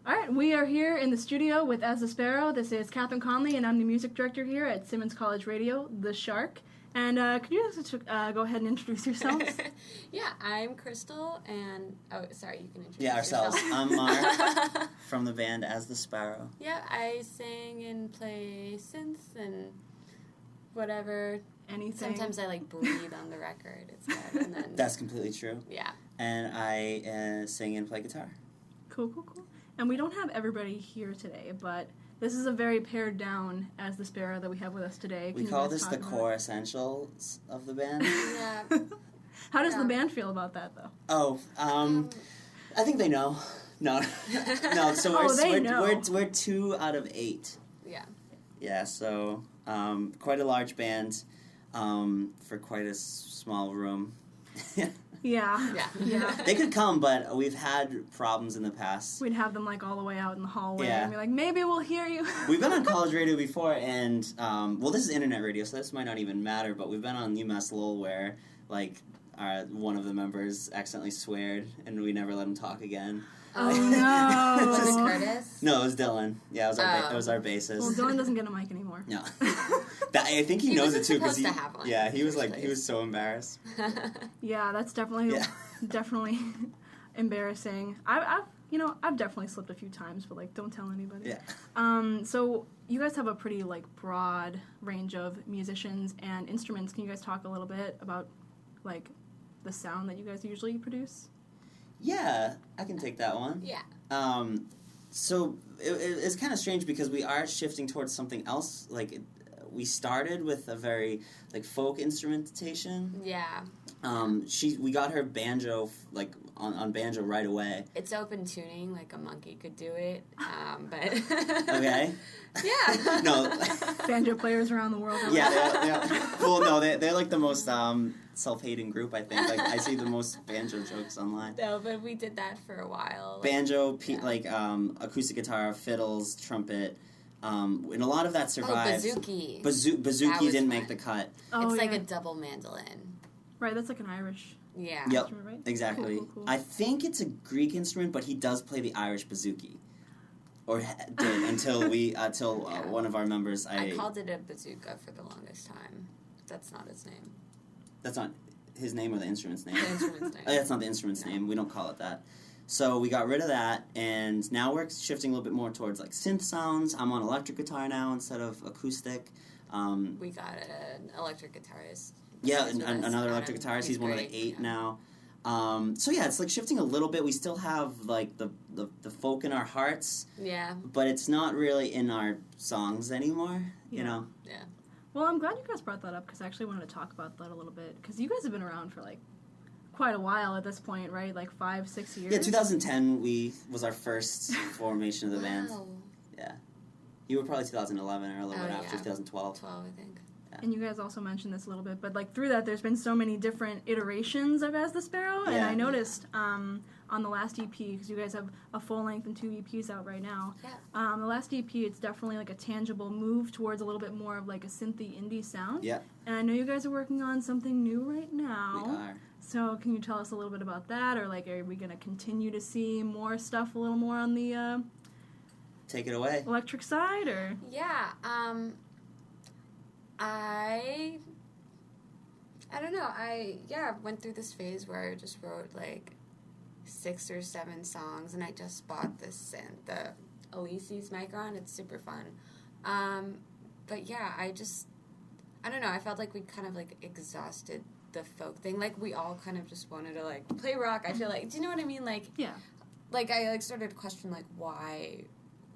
All right, we are here in the studio with As the Sparrow. This is Catherine Conley, and I'm the music director here at Simmons College Radio, The Shark. And could you just go ahead and introduce yourselves? Yeah, I'm Crystal, and... Oh, sorry, you can introduce ourselves. yourself. I'm Mark from the band As the Sparrow. Yeah, I sing and play synth and whatever. Anything. Sometimes I, breathe on the record. It's good. And then, That's completely true. Yeah. And I sing and play guitar. Cool. And we don't have everybody here today, but this is a very pared down As the Sparrow that we have with us today. We call this the core essentials of the band. Yeah. How does the band feel about that, though? Oh, I think they know. No. So we're 2 out of 8. Yeah. Yeah, so quite a large band for quite a small room. Yeah. They could come, but we've had problems in the past. We'd have them all the way out in the hallway Yeah. and be like, maybe we'll hear you. We've been on college radio before, and this is internet radio, so this might not even matter. But we've been on UMass Lowell, where one of the members accidentally sweared, and we never let him talk again. Oh no! Was it Curtis? No, it was Dylan. Yeah, it was our bassist. Well, Dylan doesn't get a mic anymore. No, I think he knows it too because he was he was so embarrassed. Yeah, that's definitely embarrassing. I've definitely slipped a few times, but don't tell anybody. Yeah. So you guys have a pretty broad range of musicians and instruments. Can you guys talk a little bit about the sound that you guys usually produce? Yeah, I can take that one. Yeah. So it's kind of strange because we are shifting towards something else. We started with a very folk instrumentation. Yeah. We got her banjo on banjo right away. It's open tuning, a monkey could do it, but... Okay. Yeah. No. Banjo players around the world. Yeah. Well, no, they're the most self-hating group, I think. I see the most banjo jokes online. No, but we did that for a while. Banjo, acoustic guitar, fiddles, trumpet. And a lot lot of that survived. Oh, bouzouki. Bouzouki didn't make the cut. Oh, it's a double mandolin. Right, that's an Irish. Yeah. Yep, instrument, right? exactly. Cool. I think it's a Greek instrument, but he does play the Irish bouzouki. Or did, until one of our members... I called it a bazooka for the longest time. That's not his name. That's not his name or the instrument's name? The instrument's name. That's not the instrument's name. We don't call it that. So we got rid of that, and now we're shifting a little bit more towards synth sounds. I'm on electric guitar now instead of acoustic. We got an electric guitarist. Yeah, another electric guitarist. He's one of the 8 now. So yeah, it's shifting a little bit. We still have the folk in our hearts. Yeah. But it's not really in our songs anymore. You know. Yeah. Well, I'm glad you guys brought that up because I actually wanted to talk about that a little bit because you guys have been around for quite a while at this point, right? 5-6 years. Yeah, 2010 was our first formation of the band. Wow. Yeah. You were probably 2011 or a little bit after 2012. 12, I think. Yeah. And you guys also mentioned this a little bit, but through that, there's been so many different iterations of As the Sparrow, and I noticed on the last EP, because you guys have a full length and 2 EPs out right now. Yeah. The last EP, it's definitely a tangible move towards a little bit more of a synthy indie sound. Yeah. And I know you guys are working on something new right now. We are. So can you tell us a little bit about that, or are we going to continue to see more stuff a little more on the take it away electric side, or? Yeah. I don't know. I went through this phase where I just wrote 6 or 7 songs, and I just bought this synth, the Alesis Micron. It's super fun. But yeah, I don't know. I felt we kind of exhausted the folk thing. We all kind of just wanted to play rock. I feel do you know what I mean? Yeah. I started to question why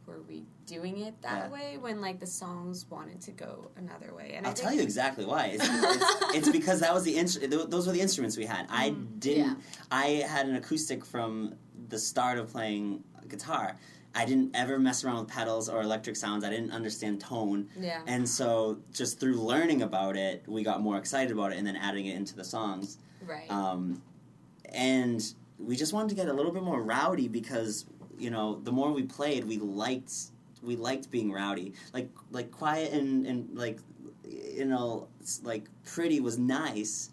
were we doing it that way when the songs wanted to go another way? And I'll tell you exactly why. It's because that was those were the instruments we had. I had an acoustic from the start of playing guitar. I didn't ever mess around with pedals or electric sounds. I didn't understand tone. Yeah. And so just through learning about it, we got more excited about it and then adding it into the songs. Right. And we just wanted to get a little bit more rowdy because, the more we played, we liked being rowdy. Quiet and pretty was nice.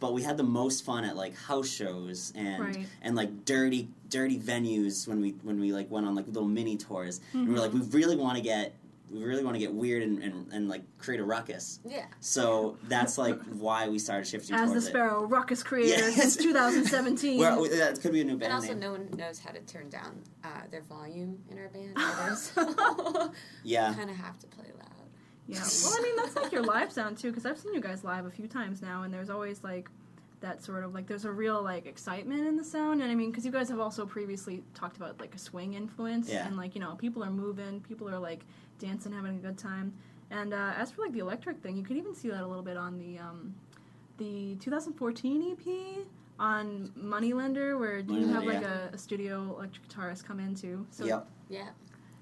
But we had the most fun at like house shows and Right. and like dirty venues when we like went on like little mini tours. And we were like, we really want to get weird and like create a ruckus. Yeah. So that's like why we started shifting As the towards Sparrow, ruckus creator since 2017. Well, that could be a new band And also, name. no one knows how to turn down their volume in our band either, so Yeah. kind of have to play loud. Yeah, well, I mean, that's like your live sound, too, because I've seen you guys live a few times now, and there's always, like, that sort of, like, there's a real, like, excitement in the sound, and I mean, because you guys have also previously talked about, like, a swing influence, Yeah. and, like, you know, people are moving, people are, like, dancing, having a good time, and as for, like, the electric thing, you could even see that a little bit on the 2014 EP on Moneylender, where you have, like, a studio electric guitarist come in, too, so Yep. Yeah.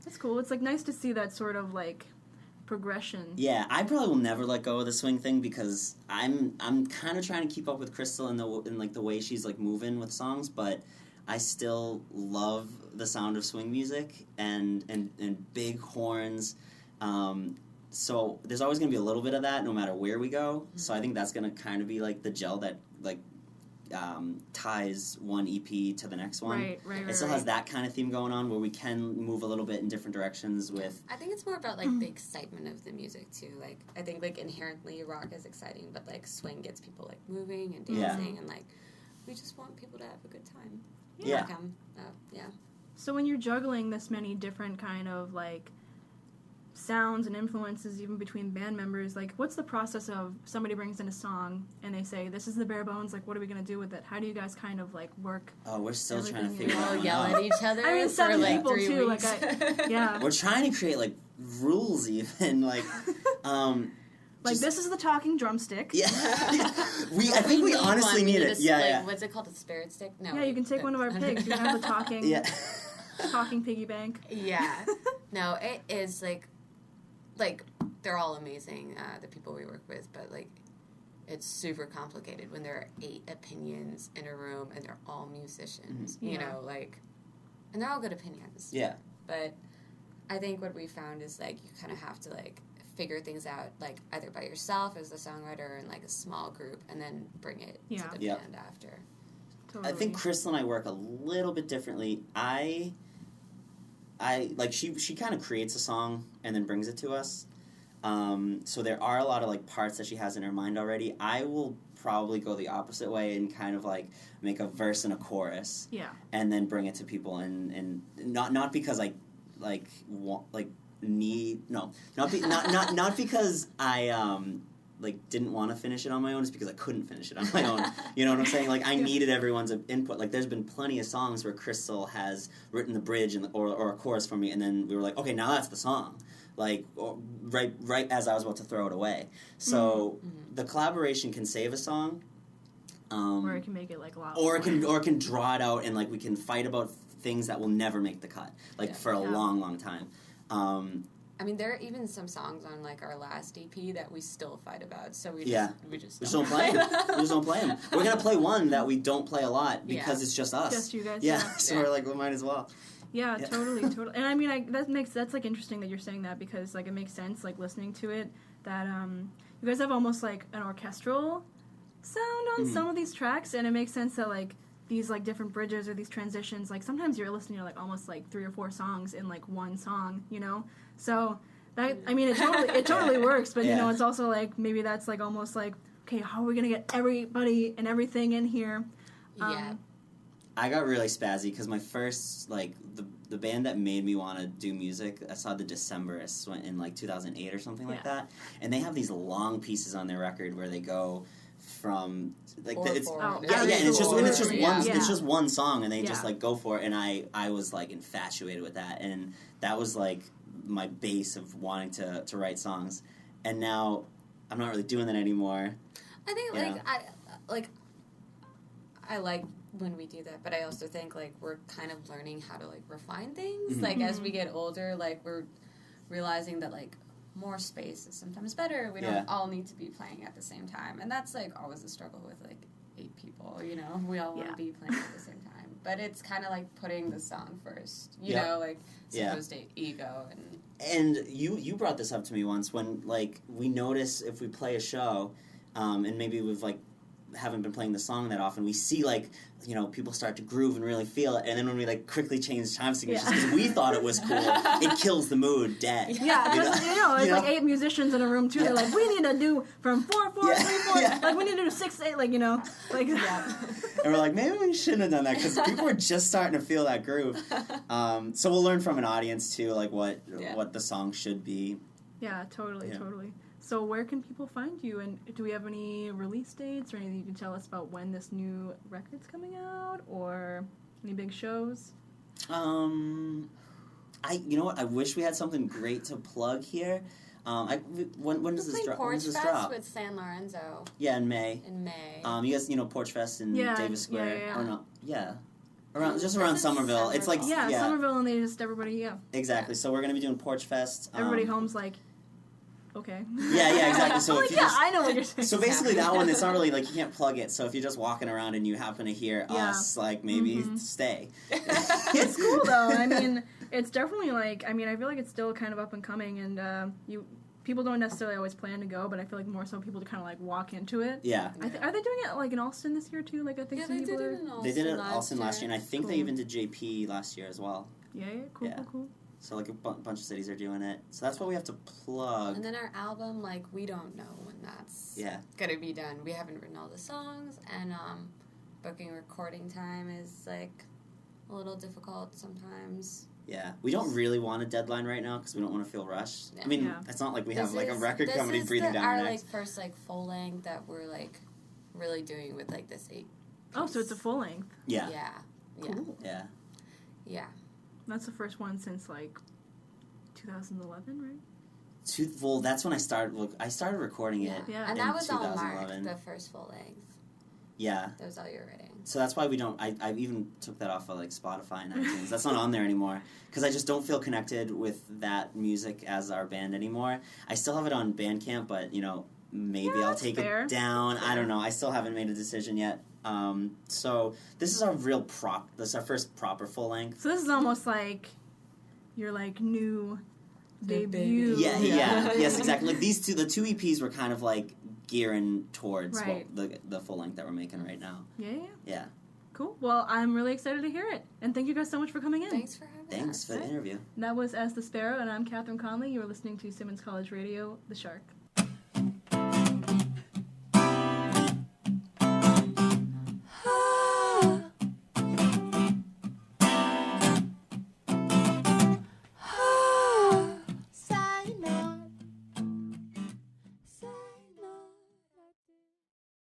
that's cool. It's, like, nice to see that sort of, like, progression. Yeah, I probably will never let go of the swing thing because I'm kind of trying to keep up with Crystal in like the way she's like moving with songs, but I still love the sound of swing music and big horns. So there's always going to be a little bit of that no matter where we go. Mm-hmm. So I think that's going to kind of be like the gel that like ties one EP to the next one. Right. It still has that kind of theme going on where we can move a little bit in different directions with... I think it's more about, like, the excitement of the music, too. Like, I think, like, inherently rock is exciting, but, like, swing gets people, like, moving and dancing, and, like, we just want people to have a good time. Yeah. Like, yeah. So when you're juggling this many different kind of, like, sounds and influences even between band members, like, what's the process of somebody brings in a song and they say, this is the bare bones, like, what are we going to do with it? How do you guys kind of, like, work? Oh, we're still trying to Everything figure you that All one yell out. at each other I mean, for, 7 like, people, 3 too, weeks. like, yeah. We're trying to create, like, rules even, like, Like, this is the talking drumstick. Yeah. I think we honestly need it. Yeah. What's it called? A spirit stick? No. Yeah, you can take one of our pigs. You can have the talking, Yeah. talking piggy bank. Yeah. No, it is, like, they're all amazing, the people we work with, but, like, it's super complicated when there are 8 opinions in a room and they're all musicians, you know, like, and they're all good opinions. Yeah. But I think what we found is, like, you kind of have to, like, figure things out, like, either by yourself as the songwriter or in, like, a small group, and then bring it to the band after. Totally. I think Crystal and I work a little bit differently. I like, she kind of creates a song and then brings it to us. So there are a lot of, like, parts that she has in her mind already. I will probably go the opposite way and kind of, like, make a verse and a chorus. Yeah. And then bring it to people and not because I, like, want, like, need... No. Not because I, like, didn't want to finish it on my own. It's because I couldn't finish it on my own. You know what I'm saying? Like, I needed everyone's input. Like, there's been plenty of songs where Crystal has written the bridge or a chorus for me, and then we were like, okay, now that's the song. Like, right as I was about to throw it away. So the collaboration can save a song. Or it can make it, like, a lot or more. it can draw it out and, like, we can fight about things that will never make the cut. Like, for a long time. I mean, there are even some songs on, like, our last EP that we still fight about, so we just don't play them. We just don't play them. We're going to play one that we don't play a lot because it's just us. Just you guys, Yeah, so we're like, we might as well. Yeah, totally. And I mean, that's like interesting that you're saying that because, like, it makes sense, like, listening to it, that you guys have almost, like, an orchestral sound on some of these tracks, and it makes sense that, like, these, like, different bridges or these transitions, like, sometimes you're listening to, like, almost, like, 3 or 4 songs in, like, one song, you know? So, that, I mean, it totally works, but, you know, it's also, like, maybe that's, like, almost, like, okay, how are we gonna get everybody and everything in here? I got really spazzy because my first, like, the band that made me want to do music, I saw the Decemberists in, like, 2008 or something like that, and they have these long pieces on their record where they go from, like, and it's just one song, and they just, like, go for it, and I was, like, infatuated with that, and that was, like, my base of wanting to write songs, and now I'm not really doing that anymore. I think, I like when we do that, but I also think, like, we're kind of learning how to, like, refine things. Like, as we get older, like, we're realizing that, like, more space is sometimes better. We don't all need to be playing at the same time. And that's, like, always a struggle with, like, 8 people, you know? We all want to be playing at the same time. But it's kind of like putting the song first, you know, like, supposed to ego. And you brought this up to me once when, like, we notice if we play a show, and maybe we've, like, haven't been playing the song that often, we see like, you know, people start to groove and really feel it, and then when we like quickly change time signatures because we thought it was cool, it kills the mood dead. Yeah, because it's like 8 musicians in a room too. They're like, we need to do from 4 4 3 4. Like we need to do 6 8. Like like. And we're like, maybe we shouldn't have done that because people were just starting to feel that groove. So we'll learn from an audience too, like what the song should be. Yeah, totally. So where can people find you, and do we have any release dates or anything you can tell us about when this new record's coming out, or any big shows? You know what? I wish we had something great to plug here. When does this drop? Porch Fest with San Lorenzo. Yeah, in May. You guys, Porch Fest in Davis Square. Yeah. Or no? Yeah. Around Somerville. It's like Somerville, and they just everybody Exactly. So we're gonna be doing Porch Fest. Everybody home's like, okay. Yeah, exactly. So if you I know what you're saying. So basically, that one, it's not really like you can't plug it. So if you're just walking around and you happen to hear us, like maybe stay. It's cool though. I mean, it's definitely like, I feel like it's still kind of up and coming, and people don't necessarily always plan to go, but I feel like more so people to kind of like walk into it. Yeah. Are they doing it like in Austin this year too? Like I think they did it in Austin. They did it in Austin last year, and I think they even did JP last year as well. Yeah, cool. So, like, a bunch of cities are doing it. So that's what we have to plug. And then our album, like, we don't know when that's going to be done. We haven't written all the songs, and booking recording time is, like, a little difficult sometimes. Yeah. We don't really want a deadline right now because we don't want to feel rushed. Yeah. I mean, it's not like we have, like, a record company breathing down our necks. This is our, like, first, like, full length that we're, like, really doing with, like, this 8 Oh, so it's a full length. Yeah. Cool. Yeah. That's the first one since, like, 2011, right? Well, that's when I started. Look, I started recording it. Yeah. And that was all Mark, the first full length. Yeah. That was all your writing. So that's why we don't. I even took that off of like Spotify and iTunes. That's not on there anymore because I just don't feel connected with that music as our band anymore. I still have it on Bandcamp, but maybe I'll take it down. I don't know. I still haven't made a decision yet. So this is our this is our first proper full length. So this is almost like your like new debut. Yeah. Yes, exactly. Like the two EPs were kind of like gearing towards the full length that we're making right now. Yeah. Cool. Well, I'm really excited to hear it, and thank you guys so much for coming in. Thanks for having us. Thanks for the interview. That was As the Sparrow, and I'm Catherine Conley. You are listening to Simmons College Radio, The Shark.